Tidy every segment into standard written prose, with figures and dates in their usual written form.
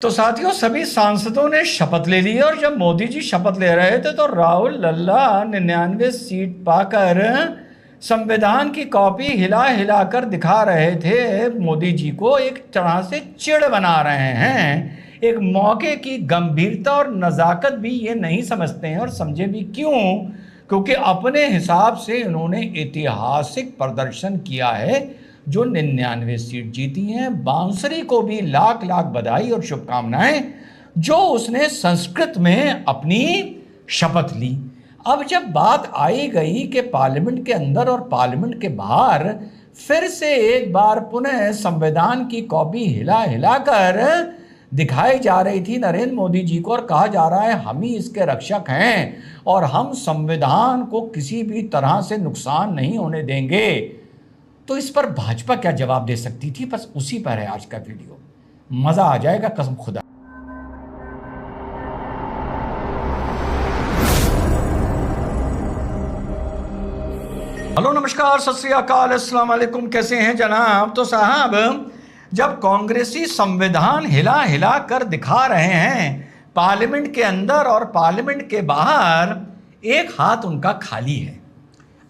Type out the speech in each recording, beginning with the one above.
तो साथियों, सभी सांसदों ने शपथ ले ली और जब मोदी जी शपथ ले रहे थे तो राहुल लल्ला 99 सीट पाकर संविधान की कॉपी हिला हिलाकर दिखा रहे थे मोदी जी को। एक तरह से चिढ़ बना रहे हैं। एक मौके की गंभीरता और नज़ाकत भी ये नहीं समझते हैं, और समझे भी क्यों? क्योंकि अपने हिसाब से इन्होंने ऐतिहासिक प्रदर्शन किया है। जो 99 सीट जीती हैं, बांसुरी को भी लाख लाख बधाई और शुभकामनाएं, जो उसने संस्कृत में अपनी शपथ ली। अब जब बात आई गई कि पार्लियामेंट के अंदर और पार्लियामेंट के बाहर फिर से एक बार पुनः संविधान की कॉपी हिला हिलाकर दिखाई जा रही थी नरेंद्र मोदी जी को, और कहा जा रहा है हम ही इसके रक्षक हैं और हम संविधान को किसी भी तरह से नुकसान नहीं होने देंगे, तो इस पर भाजपा क्या जवाब दे सकती थी? बस उसी पर है आज का वीडियो। मजा आ जाएगा कसम खुदा। हेलो, नमस्कार, सत श्री अकाल, अस्सलाम वालेकुम। कैसे हैं जनाब? तो साहब, जब कांग्रेसी संविधान हिला हिला कर दिखा रहे हैं पार्लियामेंट के अंदर और पार्लियामेंट के बाहर, एक हाथ उनका खाली है।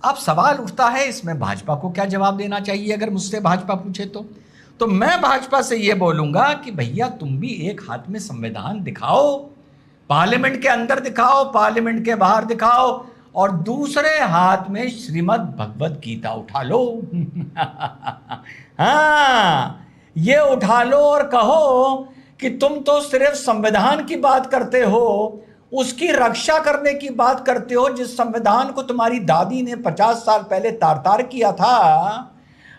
अब सवाल उठता है, इसमें भाजपा को क्या जवाब देना चाहिए? अगर मुझसे भाजपा पूछे तो मैं भाजपा से ये बोलूंगा कि भैया तुम भी एक हाथ में संविधान दिखाओ, पार्लियामेंट के अंदर दिखाओ, पार्लियामेंट के बाहर दिखाओ, और दूसरे हाथ में श्रीमद् भगवत गीता उठा लो। हाँ, ये उठा लो और कहो कि तुम तो सिर्फ संविधान की बात करते हो, उसकी रक्षा करने की बात करते हो, जिस संविधान को तुम्हारी दादी ने 50 साल पहले तार तार किया था।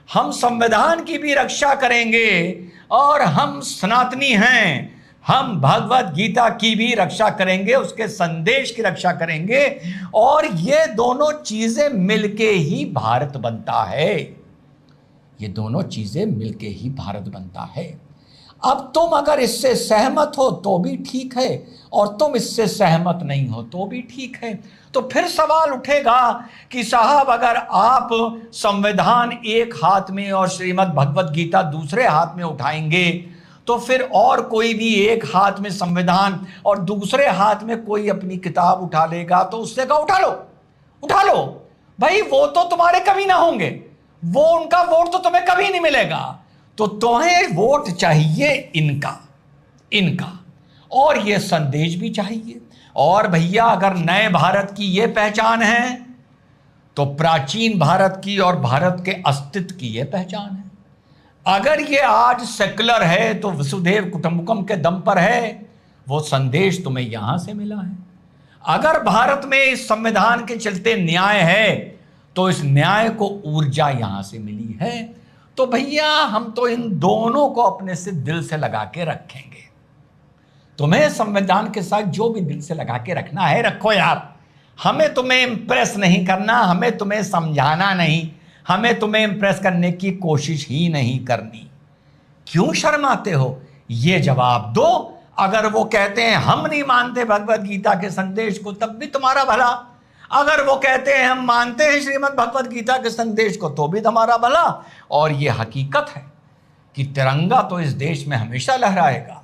हम संविधान की भी रक्षा करेंगे और हम सनातनी हैं, हम भगवत गीता की भी रक्षा करेंगे, उसके संदेश की रक्षा करेंगे, और ये दोनों चीजें मिलके ही भारत बनता है। ये दोनों चीजें मिलके ही भारत बनता है। अब तुम अगर इससे सहमत हो तो भी ठीक है, और तुम इससे सहमत नहीं हो तो भी ठीक है। तो फिर सवाल उठेगा कि साहब, अगर आप संविधान एक हाथ में और श्रीमद् भगवत गीता दूसरे हाथ में उठाएंगे, तो फिर और कोई भी एक हाथ में संविधान और दूसरे हाथ में कोई अपनी किताब उठा लेगा, तो उससे कहा उठा लो, उठा लो भाई। वो तो तुम्हारे कभी ना होंगे, वो उनका वोट तो तुम्हें कभी नहीं मिलेगा। तो तुम्हें वोट चाहिए इनका, और ये संदेश भी चाहिए। और भैया, अगर नए भारत की ये पहचान है तो प्राचीन भारत की और भारत के अस्तित्व की ये पहचान है। अगर ये आज सेकुलर है तो वसुधैव कुटुंबकम के दम पर है, वो संदेश तुम्हें यहां से मिला है। अगर भारत में इस संविधान के चलते न्याय है तो इस न्याय को ऊर्जा यहां से मिली है। तो भैया, हम तो इन दोनों को अपने से दिल से लगा के रखेंगे। तुम्हें संविधान के साथ जो भी दिल से लगा के रखना है रखो यार। हमें तुम्हें इंप्रेस नहीं करना, हमें तुम्हें समझाना नहीं, हमें तुम्हें इंप्रेस करने की कोशिश ही नहीं करनी। क्यों शर्माते हो? ये जवाब दो। अगर वो कहते हैं हम नहीं मानते भगवत गीता के संदेश को, तब भी तुम्हारा भला। अगर वो कहते हैं हम मानते हैं श्रीमद् भगवत गीता के संदेश को, तो भी तुम्हारा भला। और ये हकीकत है कि तिरंगा तो इस देश में हमेशा लहराएगा,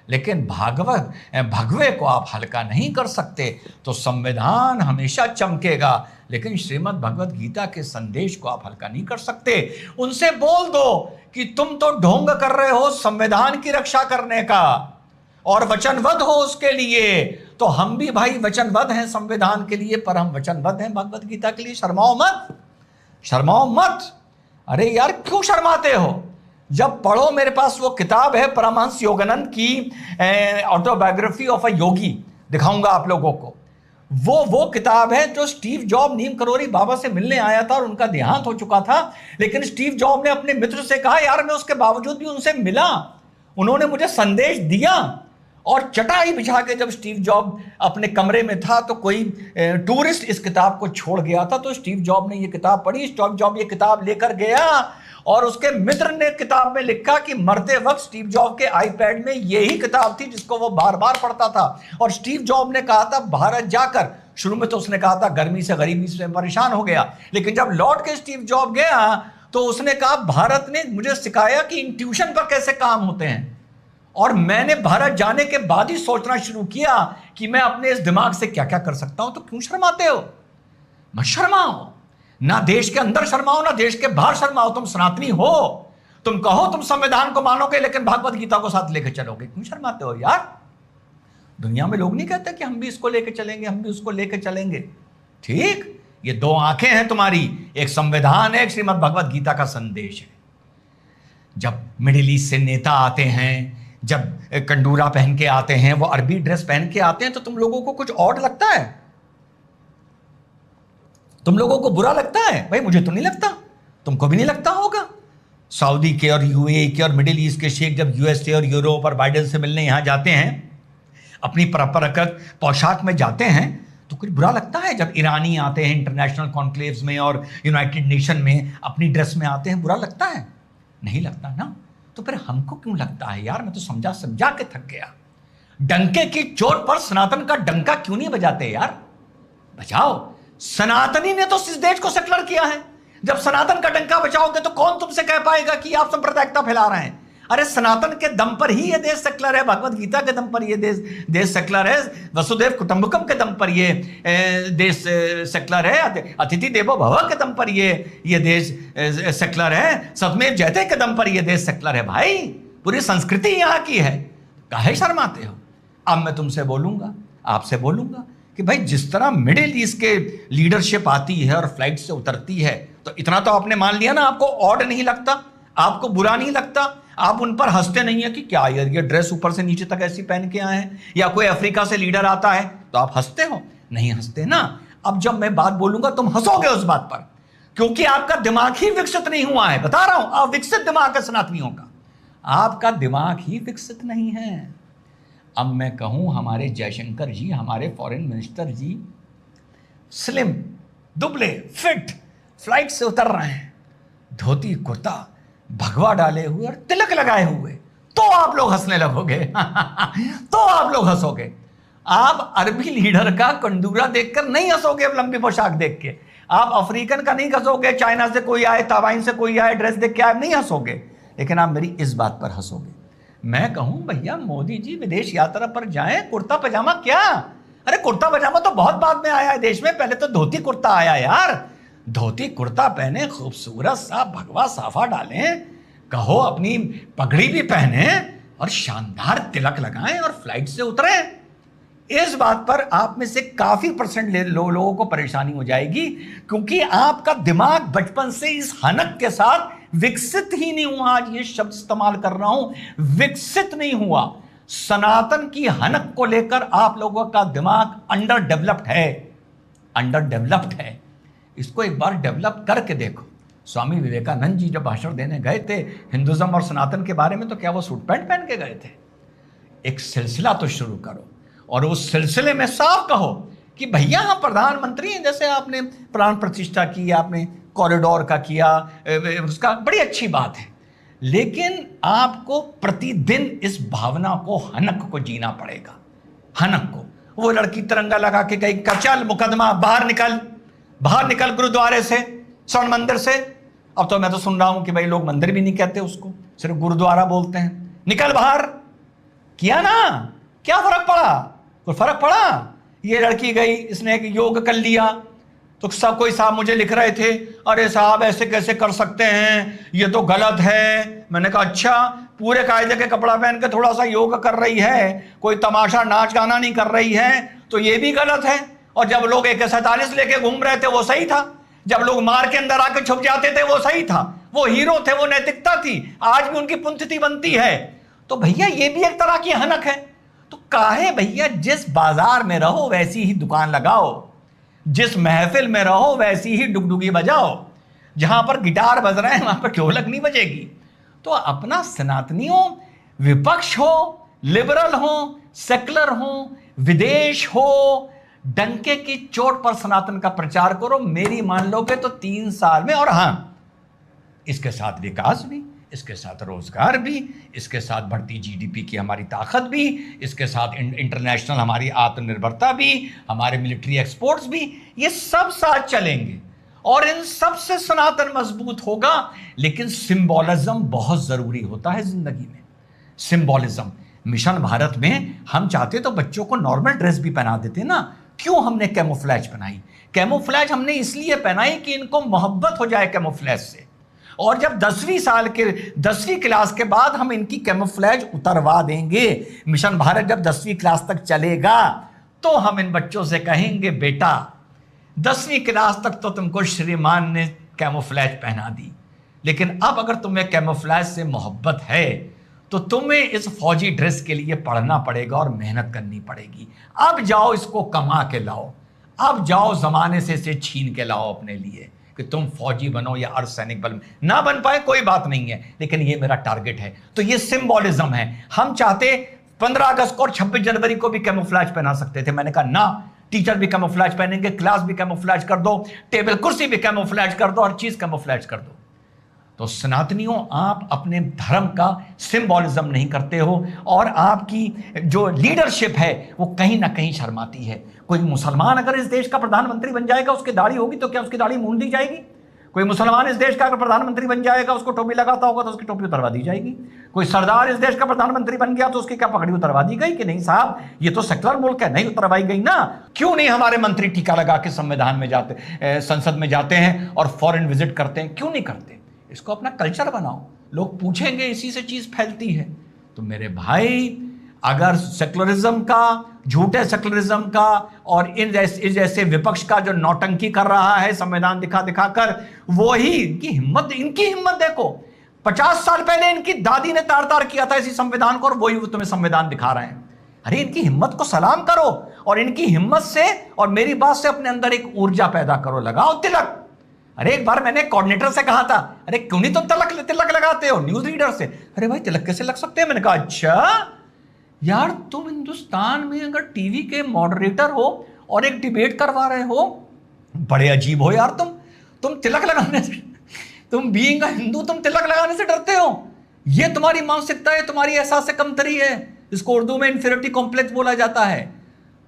लेकिन भगवे को आप हल्का नहीं कर सकते। तो संविधान हमेशा चमकेगा, लेकिन श्रीमद् भगवत गीता के संदेश को आप हल्का नहीं कर सकते। उनसे बोल दो कि तुम तो ढोंग कर रहे हो संविधान की रक्षा करने का और वचनबद्ध हो उसके लिए। तो हम भी भाई वचनबद्ध हैं संविधान के लिए, पर हम वचनबद्ध हैं भगवत गीता के लिए। शर्माओ मत, शर्माओ मत। अरे यार, क्यों शर्माते हो? जब पढ़ो, मेरे पास वो किताब है परमहंस योगानंद की ऑटोबायोग्राफी ऑफ अ योगी, दिखाऊंगा आप लोगों को। वो किताब है जो स्टीव जॉब नीम करोली बाबा से मिलने आया था और उनका देहांत हो चुका था, लेकिन स्टीव जॉब ने अपने मित्र से कहा यार मैं उसके बावजूद भी उनसे मिला, उन्होंने मुझे संदेश दिया। और चटाई बिछा के जब स्टीव जॉब अपने कमरे में था तो कोई टूरिस्ट इस किताब को छोड़ गया था, तो स्टीव जॉब ने ये किताब पढ़ी। स्टीव जॉब ये किताब लेकर गया और उसके मित्र ने किताब में लिखा कि मरते वक्त स्टीव जॉब के आईपैड में यही किताब थी जिसको वो बार बार पढ़ता था। और स्टीव जॉब ने कहा था भारत जाकर, शुरू में तो उसने कहा था गर्मी से गरीबी से परेशान हो गया, लेकिन जब लौट के स्टीव जॉब गया तो उसने कहा भारत ने मुझे सिखाया कि इंट्यूशन पर कैसे काम होते हैं। और मैंने भारत जाने के बाद ही सोचना शुरू किया कि मैं अपने इस दिमाग से क्या क्या कर सकता हूं। तो क्यों शर्माते हो? मत शर्माओ, ना देश के अंदर शर्माओ ना देश के बाहर शर्माओ। तुम सनातनी हो, तुम कहो तुम संविधान को मानोगे लेकिन भागवत गीता को साथ लेकर चलोगे। क्यों शर्माते हो यार? दुनिया में लोग नहीं कहते कि हम भी इसको लेकर चलेंगे, हम भी उसको लेकर चलेंगे। ठीक, ये दो आंखें हैं तुम्हारी, एक संविधान है, एक श्रीमद् भगवत गीता का संदेश है। जब मिडिल ईस्ट से नेता आते हैं, जब कंडूरा पहन के आते हैं, वो अरबी ड्रेस पहन के आते हैं, तो तुम लोगों को कुछ ऑड लगता है? तुम लोगों को बुरा लगता है? भाई मुझे तो नहीं लगता, तुमको भी नहीं लगता होगा। सऊदी के और यूएई के और मिडिल ईस्ट के शेख जब यूएसए और यूरोप और बाइडेन से मिलने यहां जाते हैं, अपनी परंपरागत पोशाक में जाते हैं, तो कुछ बुरा लगता है? जब ईरानी आते हैं इंटरनेशनल कॉन्क्लेव्स में और यूनाइटेड नेशन में अपनी ड्रेस में आते हैं, बुरा लगता है? नहीं लगता ना। तो फिर हमको क्यों लगता है यार? मैं तो समझा के थक गया। डंके की चोट पर सनातन का डंका क्यों नहीं बजाते यार? बजाओ। सनातनी ने तो इस देश को सेकुलर किया है। जब सनातन का डंका बजाओगे तो कौन तुमसे कह पाएगा कि आप सांप्रदायिकता फैला रहे हैं? अरे सनातन के दम पर ही ये देश सेकुलर है, भगवत गीता के दम पर ये देश सेकुलर है, वसुदेव कुटुंबकम के दम पर ये देश सेकुलर है, अतिथि देवो भव के दम पर ये देश सेकुलर है, सत्यमेव जयते के दम पर ये देश सेकुलर है। भाई पूरी संस्कृति यहाँ की है, काहे शर्माते हो? अब मैं तुमसे बोलूंगा, आपसे बोलूंगा कि भाई जिस तरह मिडिल ईस्ट के लीडरशिप आती है और फ्लाइट से उतरती है, तो इतना तो आपने मान लिया ना, आपको ऑड नहीं लगता, आपको बुरा नहीं लगता, आप उन पर हंसते नहीं है कि क्या यार ये ड्रेस ऊपर से नीचे तक ऐसी पहन के आए हैं, या कोई अफ्रीका से लीडर आता है तो आप हंसते हो? नहीं हंसते ना। अब जब मैं बात बोलूंगा तुम हंसोगे उस बात पर, क्योंकि आपका दिमाग ही विकसित नहीं हुआ है। बता रहा हूं, आप विकसित दिमाग है सनातनियों का, आपका दिमाग ही विकसित नहीं है। अब मैं कहूं हमारे जयशंकर जी, हमारे फॉरेन मिनिस्टर जी स्लिम, दुबले, फिट फ्लाइट से उतर रहे हैं, धोती कुर्ता भगवा डाले हुए और तिलक लगाए हुए, तो आप लोग हंसने लगोगे। तो आप लोग हंसोगे। आप अरबी लीडर का कंडूरा देखकर नहीं हंसोगे, लंबी पोशाक देख के। आप अफ्रीकन का नहीं हंसोगे, चाइना से कोई आए, ताइवान से कोई आए, ड्रेस देख के आप नहीं हंसोगे। लेकिन आप मेरी इस बात पर हंसोगे, मैं कहूं भैया मोदी जी विदेश यात्रा पर जाएं, कुर्ता पजामा क्या? अरे कुर्ता पजामा तो बहुत बाद में आया है देश में, पहले तो धोती कुर्ता आया यार। धोती कुर्ता पहने, खूबसूरत सा भगवा साफा डालें, कहो अपनी पगड़ी भी पहने और शानदार तिलक लगाएं और फ्लाइट से उतरें। इस बात पर आप में से काफी परसेंट लोगों को परेशानी हो जाएगी, क्योंकि आपका दिमाग बचपन से इस हनक के साथ विकसित ही नहीं हुआ। आज ये शब्द इस्तेमाल कर रहा हूं, विकसित नहीं हुआ। सनातन की हनक को लेकर आप लोगों का दिमाग अंडर डेवलप्ड है, अंडर डेवलप्ड है। इसको एक बार डेवलप करके देखो। स्वामी विवेकानंद जी जब भाषण देने गए थे हिंदुज्म और सनातन के बारे में, तो क्या वो सूट पैंट पहन के गए थे? एक सिलसिला तो शुरू करो और उस सिलसिले में साफ कहो कि भैया हम प्रधानमंत्री हैं, जैसे आपने प्राण प्रतिष्ठा की, आपने कॉरिडोर का किया, उसका बड़ी अच्छी बात है, लेकिन आपको प्रतिदिन इस भावना को, हनक को जीना पड़ेगा। हनक को, वो लड़की तिरंगा लगा के गई, चल मुकदमा, बाहर निकल गुरुद्वारे से, स्वर्ण मंदिर से। अब तो मैं तो सुन रहा हूं कि भाई लोग मंदिर भी नहीं कहते उसको, सिर्फ गुरुद्वारा बोलते हैं। निकल बाहर, किया ना, क्या फर्क पड़ा? कोई फर्क पड़ा? ये लड़की गई, इसने एक योग कर लिया, तो सब कोई साहब मुझे लिख रहे थे, अरे साहब ऐसे कैसे कर सकते हैं, ये तो गलत है। मैंने कहा अच्छा, पूरे कायदे के कपड़ा पहन के थोड़ा सा योग कर रही है, कोई तमाशा नाच गाना नहीं कर रही है, तो ये भी गलत है। और जब लोग AK-47 लेके घूम रहे थे वो सही था, जब लोग मार के अंदर आके छुप जाते थे वो सही था, वो हीरो थे, वो नैतिकता थी, आज भी उनकी पुण्यतिथि बनती है। तो भैया ये भी एक तरह की हनक है। तो काहे भैया, जिस बाजार में रहो वैसी ही दुकान लगाओ, जिस महफिल में रहो वैसी ही डुगडुगी बजाओ, जहां पर गिटार बज रहे हैं वहां पर ढोलक नहीं बजेगी। तो अपना सनातनियों, विपक्ष हो, लिबरल हो, सेकुलर हो, विदेश हो, डंके की चोट पर सनातन का प्रचार करो। मेरी मान लोगे तो 3 साल में, और हां इसके साथ विकास भी, इसके साथ रोजगार भी, इसके साथ बढ़ती GDP की हमारी ताकत भी, इसके साथ इंटरनेशनल हमारी आत्मनिर्भरता भी, हमारे मिलिट्री एक्सपोर्ट्स भी, ये सब साथ चलेंगे और इन सब से सनातन मजबूत होगा। लेकिन सिंबोलिज्म बहुत जरूरी होता है जिंदगी में। सिंबोलिज्म, मिशन भारत में हम चाहते तो बच्चों को नॉर्मल ड्रेस भी पहना देते ना, क्यों हमने कैमोफ्लेज पहनाई? कैमोफ्लेज हमने इसलिए पहनाई कि इनको मोहब्बत हो जाए कैमोफ्लेज से, और जब 10वीं क्लास के बाद हम इनकी कैमोफ्लेज उतरवा देंगे। मिशन भारत जब 10वीं क्लास तक चलेगा तो हम इन बच्चों से कहेंगे, बेटा 10वीं क्लास तक तो तुमको श्रीमान ने कैमोफ्लेज पहना दी, लेकिन अब अगर तुम्हें कैमोफ्लेज से मोहब्बत है तो तुम्हें इस फौजी ड्रेस के लिए पढ़ना पड़ेगा और मेहनत करनी पड़ेगी। अब जाओ इसको कमा के लाओ, अब जाओ जमाने से इसे छीन के लाओ अपने लिए, कि तुम फौजी बनो या अर्धसैनिक बल में। ना बन पाए कोई बात नहीं है, लेकिन ये मेरा टारगेट है। तो ये सिंबॉलिज्म है। हम चाहते 15 अगस्त को और 26 जनवरी को भी कैमोफ्लेज पहना सकते थे, मैंने कहा ना, टीचर भी कैमोफ्लेज पहनेंगे, क्लास भी कैमोफ्लेज कर दो, टेबल कुर्सी भी कैमोफ्लेज कर दो, हर चीज कैमोफ्लेज कर दो। तो सनातनियों, आप अपने धर्म का सिंबॉलिज्म नहीं करते हो, और आपकी जो लीडरशिप है वो कहीं ना कहीं शर्माती है। कोई मुसलमान अगर इस देश का प्रधानमंत्री बन जाएगा, उसकी दाढ़ी होगी तो क्या उसकी दाढ़ी मूंद दी जाएगी? कोई मुसलमान इस देश का अगर प्रधानमंत्री बन जाएगा, उसको टोपी लगाता होगा तो उसकी टोपी उतरवा दी जाएगी। कोई सरदार इस देश का प्रधानमंत्री बन गया तो उसकी क्या पगड़ी उतरवा दी गई कि नहीं साहब ये तो सेक्युलर मुल्क है? नहीं उतरवाई गई ना। क्यों नहीं हमारे मंत्री टीका लगा के संविधान में जाते, संसद में जाते हैं और फॉरेन विजिट करते हैं? क्यों नहीं करते? इसको अपना कल्चर बनाओ, लोग पूछेंगे, इसी से चीज फैलती है। तो मेरे भाई, अगर सेक्युलरिज्म का, झूठे सेक्युलरिज्म का और इन जैसे विपक्ष का जो नौटंकी कर रहा है संविधान दिखा दिखा कर, वो ही इनकी हिम्मत देखो। 50 साल पहले इनकी दादी ने तार तार किया था इसी संविधान को, और वही तुम्हें संविधान दिखा रहे हैं। अरे इनकी हिम्मत को सलाम करो, और इनकी हिम्मत से और मेरी बात से अपने अंदर एक ऊर्जा पैदा करो, लगाओ तिलक। अरे एक बार मैंने कोऑर्डिनेटर से कहा था, अरे क्यों नहीं तुम तिलक लगाते हो? न्यूज रीडर से, अरे भाई तिलक कैसे लग सकते हैं? मैंने कहा अच्छा यार, तुम हिंदुस्तान में अगर टीवी के मॉडरेटर हो और एक डिबेट करवा रहे हो, बड़े अजीब हो यार तुम तिलक लगाने से, तुम बीइंग अ हिंदू तुम तिलक लगाने से डरते हो? ये तुम्हारी मानसिकता है, तुम्हारी एहसास से कमतरी है। इसको उर्दू में इंफीरियरिटी कॉम्प्लेक्स बोला जाता है।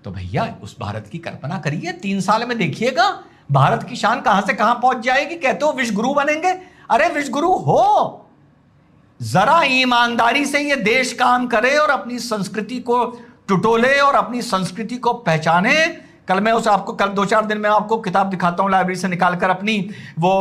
तो भैया उस भारत की कल्पना करिए, 3 साल में देखिएगा भारत की शान कहां से कहां पहुंच जाएगी। कहते हो विश्व गुरु बनेंगे, अरे विश्व गुरु हो, जरा ईमानदारी से ये देश काम करे और अपनी संस्कृति को टुटोले और अपनी संस्कृति को पहचाने। कल मैं आपको 2-4 दिन में आपको किताब दिखाता हूं लाइब्रेरी से निकालकर, अपनी वो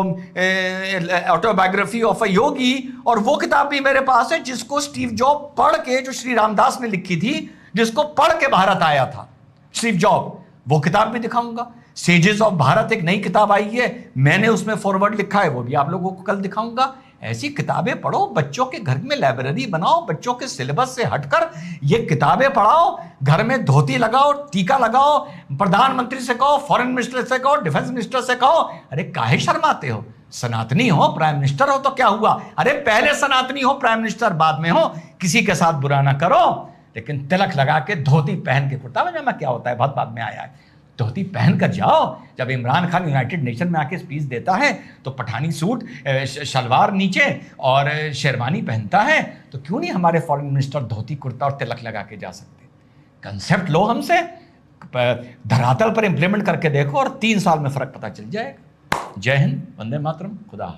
ऑटोबायोग्राफी ऑफ अ योगी, और वो किताब भी मेरे पास है जिसको स्टीव जॉब पढ़ के, जो श्री रामदास ने लिखी थी, जिसको पढ़ के भारत आया था स्टीव जॉब, वो किताब भी दिखाऊंगा। सेजेस ऑफ भारत एक नई किताब आई है, मैंने उसमें फॉरवर्ड लिखा है, वो भी आप लोगों को कल दिखाऊंगा। ऐसी किताबें पढ़ो, बच्चों के घर में लाइब्रेरी बनाओ, बच्चों के सिलेबस से हटकर ये किताबें पढ़ाओ, घर में धोती लगाओ, टीका लगाओ, प्रधानमंत्री से कहो, फॉरेन मिनिस्टर से कहो, डिफेंस मिनिस्टर से कहो, अरे काहे शर्माते हो? सनातनी हो, प्राइम मिनिस्टर हो तो क्या हुआ? अरे पहले सनातनी हो, प्राइम मिनिस्टर बाद में हो, किसी के साथ बुरा ना करो। लेकिन तिलक लगा के धोती पहन के, कुर्ता पजामा क्या होता है बहुत बाद में आया है, धोती पहन कर जाओ। जब इमरान खान यूनाइटेड नेशन में आके स्पीच देता है तो पठानी सूट, शलवार नीचे और शेरवानी पहनता है, तो क्यों नहीं हमारे फॉरेन मिनिस्टर धोती कुर्ता और तिलक लगा के जा सकते? कंसेप्ट लो हमसे, धरातल पर इंप्लीमेंट करके देखो और 3 साल में फर्क पता चल जाएगा। जय हिंद, वंदे मातरम, खुदा।